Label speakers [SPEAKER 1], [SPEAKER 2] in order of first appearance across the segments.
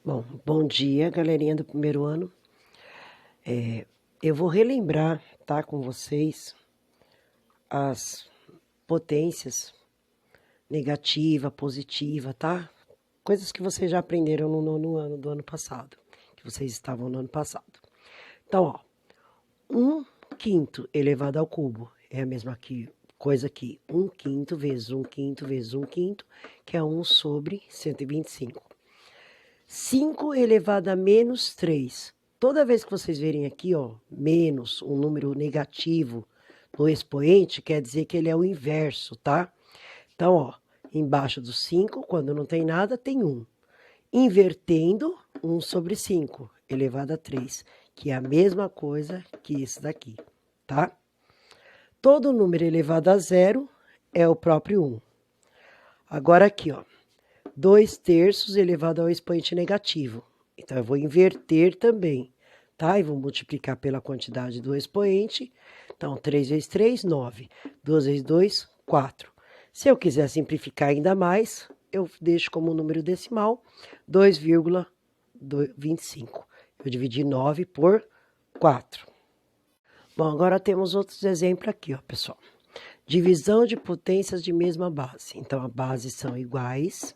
[SPEAKER 1] Bom dia, galerinha do primeiro ano. Eu vou relembrar, tá, com vocês as potências negativa, positiva, tá? Coisas que vocês já aprenderam no nono ano do ano passado, que vocês estavam no ano passado. Então, ó, 1/5 elevado ao cubo é a mesma coisa aqui. 1/5 vezes 1/5 vezes 1/5, que é 1 sobre 125. 5 elevado a menos 3. Toda vez que vocês verem aqui, ó, menos, um número negativo no expoente, quer dizer que ele é o inverso, tá? Então, ó, embaixo do 5, quando não tem nada, tem 1. Invertendo, 1 sobre 5 elevado a 3, que é a mesma coisa que esse daqui, tá? Todo número elevado a zero é o próprio 1. Agora aqui, ó. 2/3 elevado ao expoente negativo. Então, eu vou inverter também, tá? E vou multiplicar pela quantidade do expoente. Então, 3 vezes 3, 9. 2 vezes 2, 4. Se eu quiser simplificar ainda mais, eu deixo como número decimal 2,25. Eu dividi 9 por 4. Bom, agora temos outros exemplos aqui, ó, pessoal. Divisão de potências de mesma base. Então, as bases são iguais,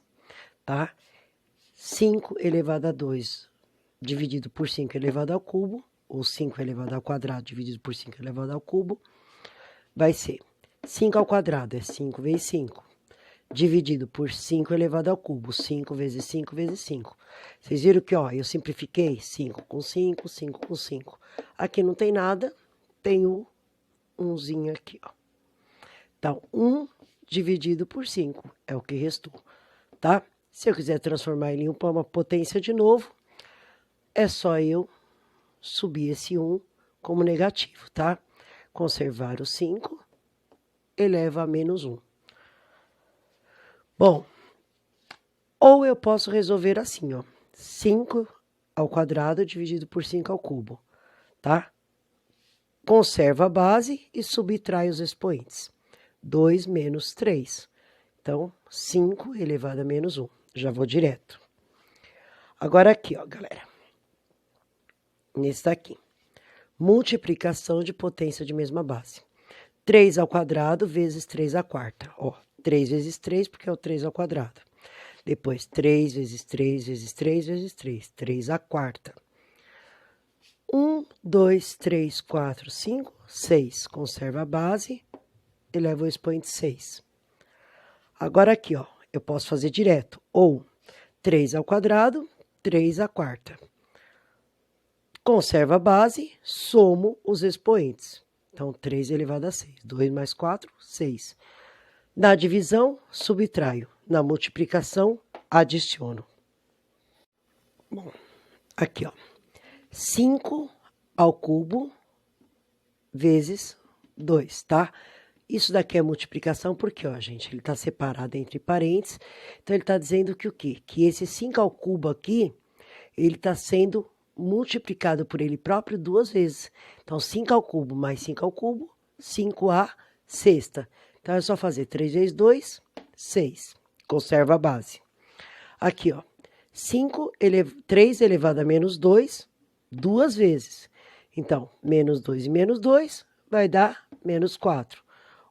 [SPEAKER 1] tá? 5 elevado a 2 dividido por 5 elevado ao cubo, ou 5 elevado ao quadrado dividido por 5 elevado ao cubo, vai ser 5 ao quadrado é 5 vezes 5, dividido por 5 elevado ao cubo, 5 vezes 5 vezes 5. Vocês viram que, ó, eu simplifiquei 5 com 5, 5 com 5. Aqui não tem nada, tem o 1zinho aqui, ó. Então, 1 dividido por 5 é o que restou, tá? Se eu quiser transformar ele em uma potência de novo, é só eu subir esse 1 como negativo, tá? Conservar o 5 eleva a menos 1. Bom, ou eu posso resolver assim, ó. 5 ao quadrado dividido por 5 ao cubo, tá? Conserva a base e subtrai os expoentes. 2 menos 3. Então, 5 elevado a menos 1. Já vou direto. Agora aqui, ó, galera. Nesse daqui. Multiplicação de potência de mesma base. 3 ao quadrado vezes 3 à quarta. Ó, 3 vezes 3, porque é o 3 ao quadrado. Depois, 3 vezes 3 vezes 3 vezes 3. 3 à quarta. 1, 2, 3, 4, 5, 6. Conserva a base. Eleva o expoente 6. Agora aqui, ó, eu posso fazer direto. Ou 3 ao quadrado, 3 à quarta. Conserva a base, somo os expoentes. Então, 3 elevado a 6. 2 mais 4, 6. Na divisão, subtraio. Na multiplicação, adiciono. Bom, aqui, ó. 5 ao cubo vezes 2, tá? Isso daqui é multiplicação porque, ó, gente, ele tá separado entre parênteses. Então, ele tá dizendo que o quê? Que esse 5 ao cubo aqui, ele tá sendo multiplicado por ele próprio 2 vezes. Então, 5 ao cubo mais 5 ao cubo, 5 à sexta. Então, é só fazer 3 vezes 2, 6. Conserva a base. Aqui, ó. 3 elevado a menos 2, 2 vezes. Então, menos 2 e menos 2 vai dar menos 4.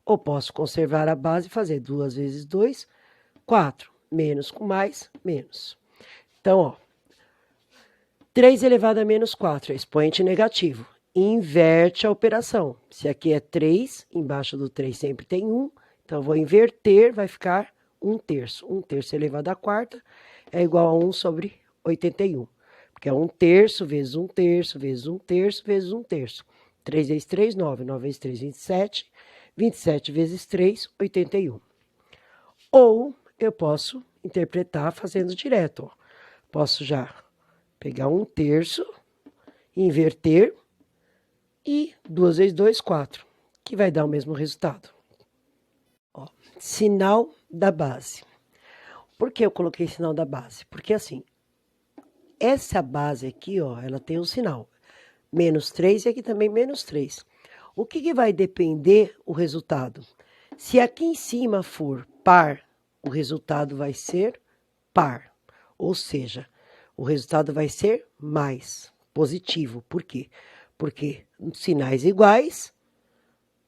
[SPEAKER 1] Ou posso conservar a base e fazer 2 vezes 2, 4. Menos com mais, menos. Então, ó. 3 elevado a menos 4 é expoente negativo. Inverte a operação. Se aqui é 3, embaixo do 3 sempre tem 1. Então, eu vou inverter, vai ficar 1/3. 1/3 elevado à quarta é igual a 1 sobre 81. Porque é 1/3 vezes 1/3 vezes 1/3 vezes 1/3. 3 vezes 3, 9. 9 vezes 3, 27. 27 vezes 3, 81. Ou eu posso interpretar fazendo direto, ó. Posso já pegar 1/3, inverter e 2 vezes 2, 4, que vai dar o mesmo resultado. Ó, sinal da base. Por que eu coloquei sinal da base? Porque assim, essa base aqui, ó, ela tem um sinal. Menos 3 e aqui também menos 3. O que vai depender o resultado? Se aqui em cima for par, o resultado vai ser par. Ou seja, O resultado vai ser mais, positivo. Por quê? Porque sinais iguais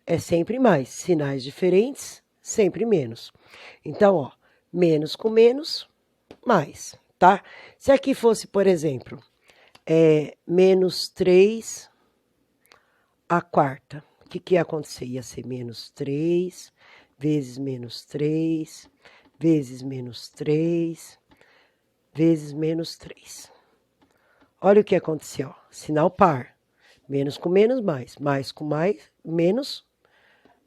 [SPEAKER 1] é sempre mais, sinais diferentes, sempre menos. Então, ó, menos com menos, mais, tá? Se aqui fosse, por exemplo, menos 3 a quarta, o que ia acontecer? Ia ser menos 3 vezes menos 3 vezes menos 3 vezes menos 3. Olha o que aconteceu, ó. Sinal par. Menos com menos, mais com mais, menos,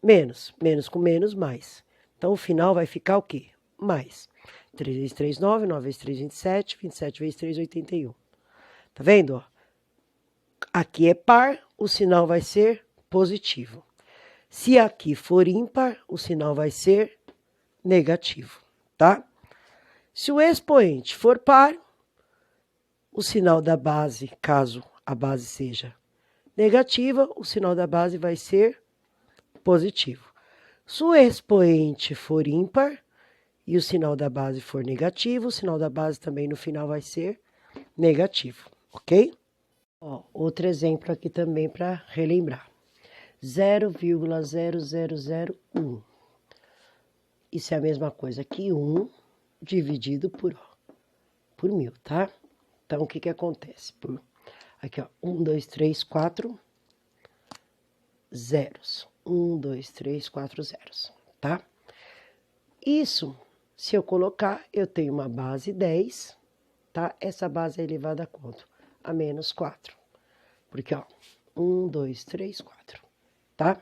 [SPEAKER 1] menos com menos, mais. Então, o final vai ficar o quê? Mais. 3 vezes 3, 9, 9 vezes 3, 27, 27 vezes 3, 81. Tá vendo, ó? Aqui é par, o sinal vai ser positivo. Se aqui for ímpar, o sinal vai ser negativo, tá? Se o expoente for par, o sinal da base, caso a base seja negativa, o sinal da base vai ser positivo. Se o expoente for ímpar e o sinal da base for negativo, o sinal da base também no final vai ser negativo, ok? Ó, outro exemplo aqui também para relembrar. 0,0001. Isso é a mesma coisa que 1 dividido por 1000, tá? Então, o que acontece? Aqui, ó, 1, 2, 3, 4 zeros. 1, 2, 3, 4 zeros, tá? Isso, se eu colocar, eu tenho uma base 10, tá? Essa base é elevada a quanto? A menos 4. Porque, ó, 1, 2, 3, 4, tá?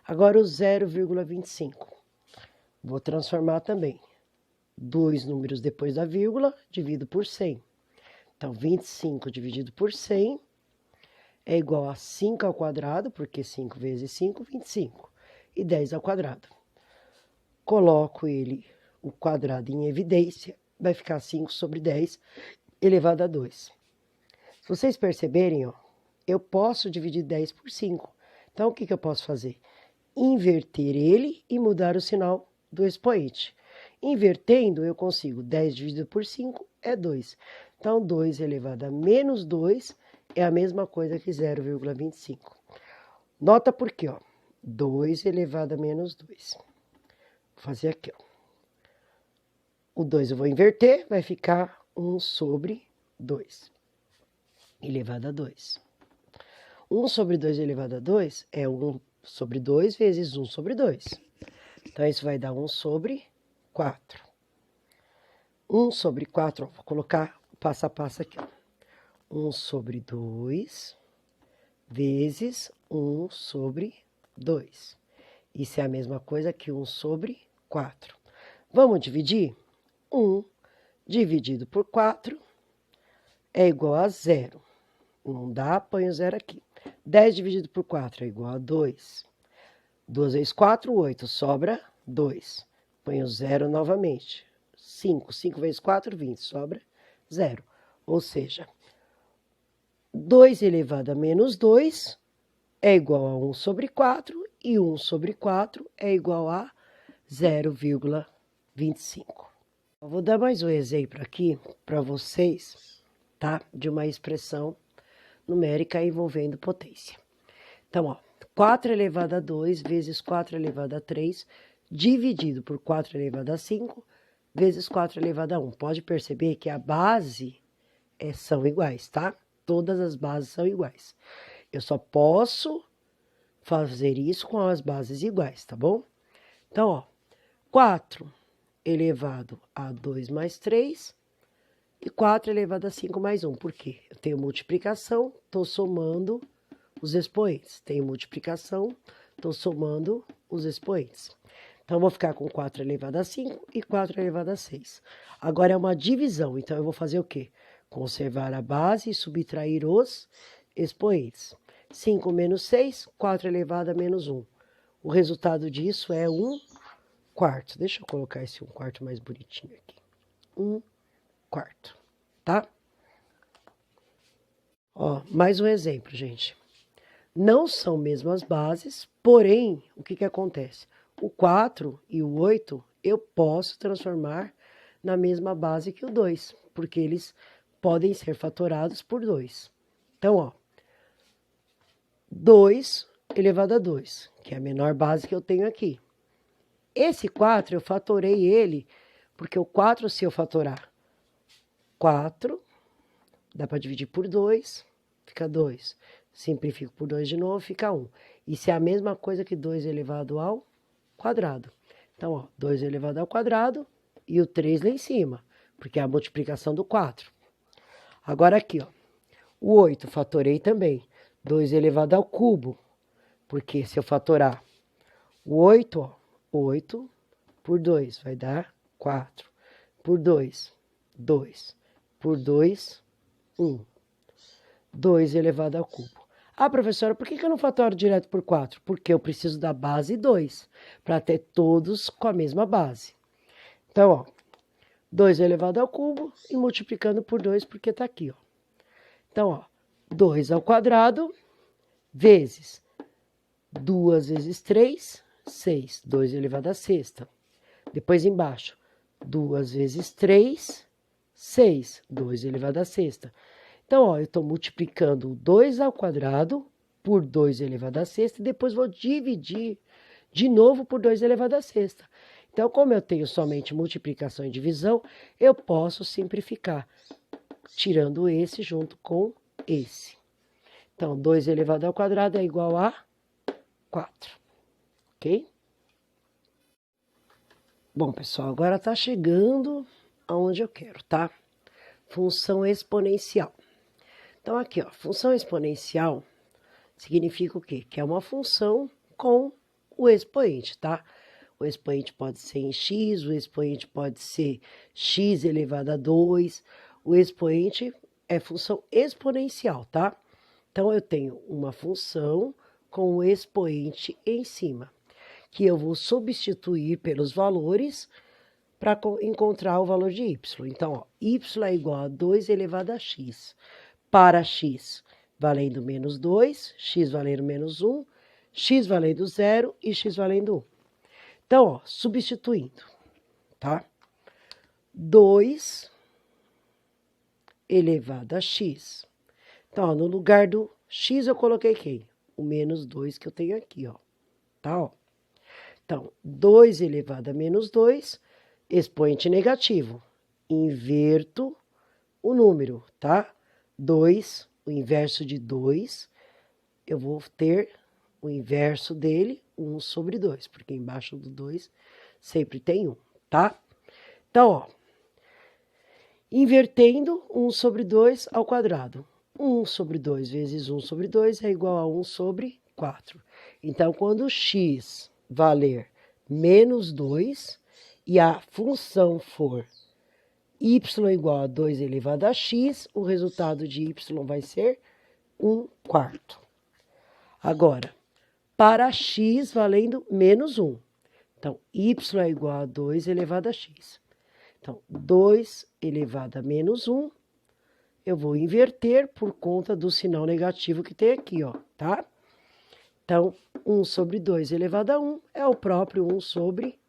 [SPEAKER 1] Agora o 0,25. Vou transformar também. 2 números depois da vírgula, divido por 100. Então, 25 dividido por 100 é igual a 5 ao quadrado, porque 5 vezes 5, 25. E 10 ao quadrado. Coloco o quadrado em evidência, vai ficar 5 sobre 10 elevado a 2. Se vocês perceberem, ó, eu posso dividir 10 por 5. Então, o que eu posso fazer? Inverter ele e mudar o sinal do expoente. Invertendo, eu consigo 10 dividido por 5 é 2. Então, 2 elevado a menos 2 é a mesma coisa que 0,25. Nota por quê, ó. 2 elevado a menos 2. Vou fazer aqui, ó. O 2 eu vou inverter, vai ficar 1 sobre 2 elevado a 2. 1 sobre 2 elevado a 2 é 1 sobre 2 vezes 1 sobre 2. Então, isso vai dar 1 sobre 4. 1 sobre 4, ó, vou colocar passo a passo aqui, ó. 1 sobre 2 vezes 1 sobre 2. Isso é a mesma coisa que 1 sobre 4. Vamos dividir? 1 dividido por 4 é igual a 0. Não dá, põe o 0 aqui. 10 dividido por 4 é igual a 2. 2 vezes 4, 8. Sobra 2. Põe o 0 novamente. 5. 5 vezes 4, 20. Sobra 0. Ou seja, 2 elevado a menos 2 é igual a 1 sobre 4. E 1 sobre 4 é igual a 0,25. Vou dar mais um exemplo aqui para vocês, tá? De uma expressão numérica envolvendo potência. Então, ó, 4 elevado a 2 vezes 4 elevado a 3 dividido por 4 elevado a 5 vezes 4 elevado a 1. Pode perceber que a base são iguais, tá? Todas as bases são iguais. Eu só posso fazer isso com as bases iguais, tá bom? Então, ó, 4 elevado a 2 mais 3 e 4 elevado a 5 mais 1. Por quê? Eu tenho multiplicação, estou somando os expoentes. Tenho multiplicação, estou somando os expoentes. Então, eu vou ficar com 4 elevado a 5 e 4 elevado a 6. Agora é uma divisão, então eu vou fazer o quê? Conservar a base e subtrair os expoentes. 5 menos 6, 4 elevado a menos 1. O resultado disso é 1 quarto. Deixa eu colocar esse 1 quarto mais bonitinho aqui. 1 quarto, tá? Ó, mais um exemplo, gente. Não são mesmo as bases, porém, o que acontece? O 4 e o 8 eu posso transformar na mesma base que o 2, porque eles podem ser fatorados por 2. Então, ó, 2 elevado a 2, que é a menor base que eu tenho aqui. Esse 4, eu fatorei ele, porque o 4, se eu fatorar 4, dá para dividir por 2, fica 2. Simplifico por 2 de novo, fica 1. Isso é a mesma coisa que 2 elevado ao quadrado. Então, ó, 2 elevado ao quadrado e o 3 lá em cima, porque é a multiplicação do 4. Agora aqui, ó, o 8 fatorei também. 2 elevado ao cubo, porque se eu fatorar o 8, ó, 8 por 2 vai dar 4. Por 2, 2. Por 2, 1. 2 elevado ao cubo. Ah, professora, por que eu não fatoro direto por 4? Porque eu preciso da base 2, para ter todos com a mesma base. Então, ó, 2 elevado ao cubo e multiplicando por 2, porque está aqui, ó. Então, ó, 2 ao quadrado vezes 2 vezes 3, 6. 2 elevado à sexta. Depois embaixo, 2 vezes 3, 6. 2 elevado à sexta. Então, ó, eu estou multiplicando 2 ao quadrado por 2 elevado à sexta e depois vou dividir de novo por 2 elevado à sexta. Então, como eu tenho somente multiplicação e divisão, eu posso simplificar, tirando esse junto com esse. Então, 2 elevado ao quadrado é igual a 4, ok? Bom, pessoal, agora está chegando aonde eu quero, tá? Função exponencial. Então, aqui, ó, função exponencial significa o quê? Que é uma função com o expoente, tá? O expoente pode ser em x, o expoente pode ser x elevado a 2. O expoente é função exponencial, tá? Então, eu tenho uma função com o expoente em cima, que eu vou substituir pelos valores para encontrar o valor de y. Então, ó, y é igual a 2 elevado a x. Para x valendo menos 2, x valendo menos 1, x valendo 0 e x valendo 1. Então, ó, substituindo, tá? 2 elevado a x. Então, ó, no lugar do x eu coloquei quem? O menos 2 que eu tenho aqui, ó. Tá, ó. Então, 2 elevado a menos 2, expoente negativo. Inverto o número, tá? 2, o inverso de 2, eu vou ter o inverso dele, 1 sobre 2, porque embaixo do 2 sempre tem 1, tá? Então, ó, invertendo 1 sobre 2 ao quadrado. 1 sobre 2 vezes 1 sobre 2 é igual a 1 sobre 4. Então, quando x valer menos 2 e a função for y igual a 2 elevado a x, o resultado de y vai ser 1/4. Agora, para x valendo menos 1. Então, y é igual a 2 elevado a x. Então, 2 elevado a menos 1, eu vou inverter por conta do sinal negativo que tem aqui, ó, tá? Então, 1 sobre 2 elevado a 1 é o próprio 1 sobre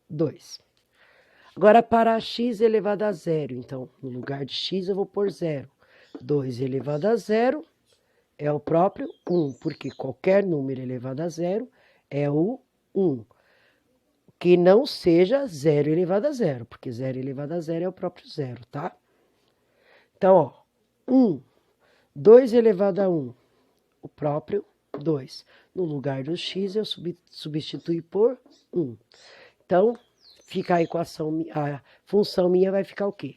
[SPEAKER 1] 2. Agora, para x elevado a 0, então, no lugar de x eu vou pôr 0. 2 elevado a 0 é o próprio 1, porque qualquer número elevado a 0 é o 1. Que não seja 0 elevado a 0, porque 0 elevado a 0 é o próprio 0, tá? Então, ó, 1, 2 elevado a 1, o próprio 2. No lugar do x eu substitui por 1. Então, fica a equação, a função minha vai ficar o quê?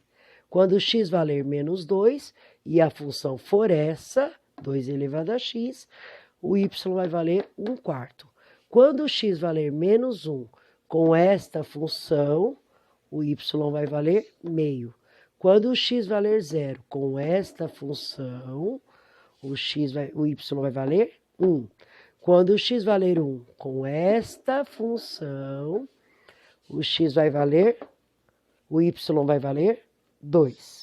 [SPEAKER 1] Quando x valer menos 2 e a função for essa, 2 elevado a x, o y vai valer 1/4. Quando x valer menos 1 com esta função, o y vai valer meio. Quando o x valer 0 com esta função, o y vai valer 1. Quando o x valer 1 com esta função, o y vai valer 2.